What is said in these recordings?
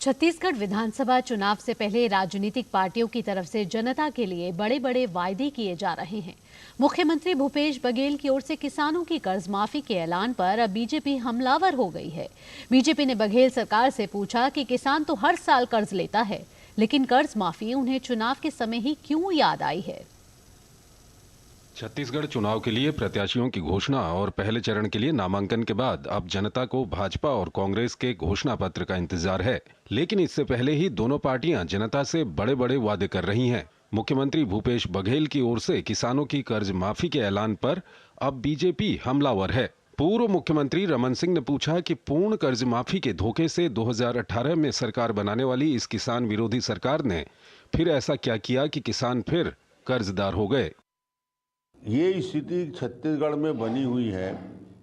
छत्तीसगढ़ विधानसभा चुनाव से पहले राजनीतिक पार्टियों की तरफ से जनता के लिए बड़े बड़े वायदे किए जा रहे हैं। मुख्यमंत्री भूपेश बघेल की ओर से किसानों की कर्ज माफी के ऐलान पर अब बीजेपी हमलावर हो गई है। बीजेपी ने बघेल सरकार से पूछा कि किसान तो हर साल कर्ज लेता है, लेकिन कर्ज माफी उन्हें चुनाव के समय ही क्यों याद आई है। छत्तीसगढ़ चुनाव के लिए प्रत्याशियों की घोषणा और पहले चरण के लिए नामांकन के बाद अब जनता को भाजपा और कांग्रेस के घोषणा पत्र का इंतजार है। लेकिन इससे पहले ही दोनों पार्टियां जनता से बड़े बड़े वादे कर रही हैं। मुख्यमंत्री भूपेश बघेल की ओर से किसानों की कर्ज माफी के ऐलान पर अब बीजेपी हमलावर है। पूर्व मुख्यमंत्री रमन सिंह ने पूछा कि पूर्ण कर्ज माफी के धोखे से 2018 में सरकार बनाने वाली इस किसान विरोधी सरकार ने फिर ऐसा क्या किया कि किसान फिर कर्जदार हो गए। ये स्थिति छत्तीसगढ़ में बनी हुई है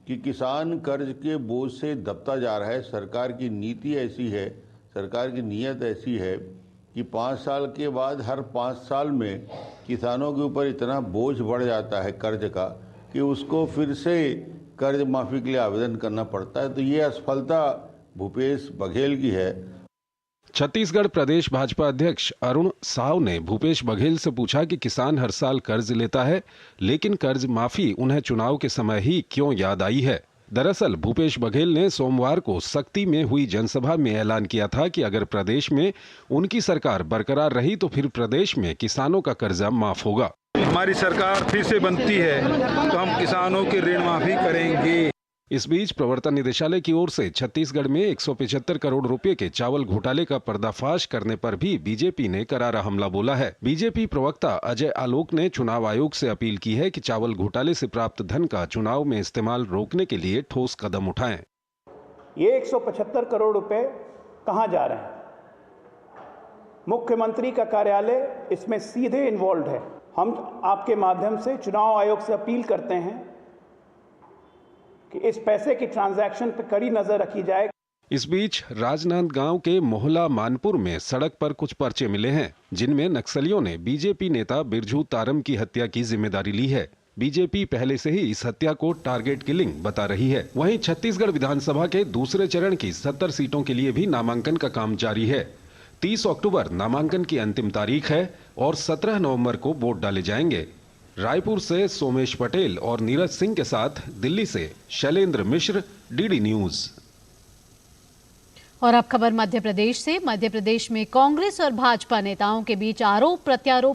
कि किसान कर्ज के बोझ से दबता जा रहा है। सरकार की नीति ऐसी है, सरकार की नीयत ऐसी है कि 5 साल के बाद हर 5 साल में किसानों के ऊपर इतना बोझ बढ़ जाता है कर्ज का कि उसको फिर से कर्ज माफी के लिए आवेदन करना पड़ता है। तो ये असफलता भूपेश बघेल की है। छत्तीसगढ़ प्रदेश भाजपा अध्यक्ष अरुण साव ने भूपेश बघेल से पूछा कि किसान हर साल कर्ज लेता है, लेकिन कर्ज माफी उन्हें चुनाव के समय ही क्यों याद आई है। दरअसल भूपेश बघेल ने सोमवार को सक्ती में हुई जनसभा में ऐलान किया था कि अगर प्रदेश में उनकी सरकार बरकरार रही तो फिर प्रदेश में किसानों का कर्जा माफ होगा। हमारी सरकार फिर से बनती है तो हम किसानों की ऋण माफी करेंगे। इस बीच प्रवर्तन निदेशालय की ओर से छत्तीसगढ़ में 175 करोड़ रुपए के चावल घोटाले का पर्दाफाश करने पर भी बीजेपी ने करारा हमला बोला है। बीजेपी प्रवक्ता अजय आलोक ने चुनाव आयोग से अपील की है कि चावल घोटाले से प्राप्त धन का चुनाव में इस्तेमाल रोकने के लिए ठोस कदम उठाएं। ये 175 करोड़ रुपए कहां जा रहे हैं? मुख्यमंत्री का कार्यालय इसमें सीधे इन्वॉल्व है। हम आपके माध्यम से चुनाव आयोग से अपील करते हैं कि इस पैसे की ट्रांजैक्शन पर कड़ी नजर रखी जाए। इस बीच राजनांदगांव के मोहला मानपुर में सड़क पर कुछ पर्चे मिले हैं, जिनमें नक्सलियों ने बीजेपी नेता बिरजू तारम की हत्या की जिम्मेदारी ली है। बीजेपी पहले से ही इस हत्या को टारगेट किलिंग बता रही है। वहीं छत्तीसगढ़ विधानसभा के दूसरे चरण की 70 सीटों के लिए भी नामांकन का काम जारी है। 30 अक्टूबर नामांकन की अंतिम तारीख है और 17 नवंबर को वोट डाले जाएंगे। रायपुर से सोमेश पटेल और नीरज सिंह के साथ दिल्ली से शैलेंद्र मिश्र, डीडी न्यूज। और अब खबर मध्य प्रदेश से। मध्य प्रदेश में कांग्रेस और भाजपा नेताओं के बीच आरोप प्रत्यारोप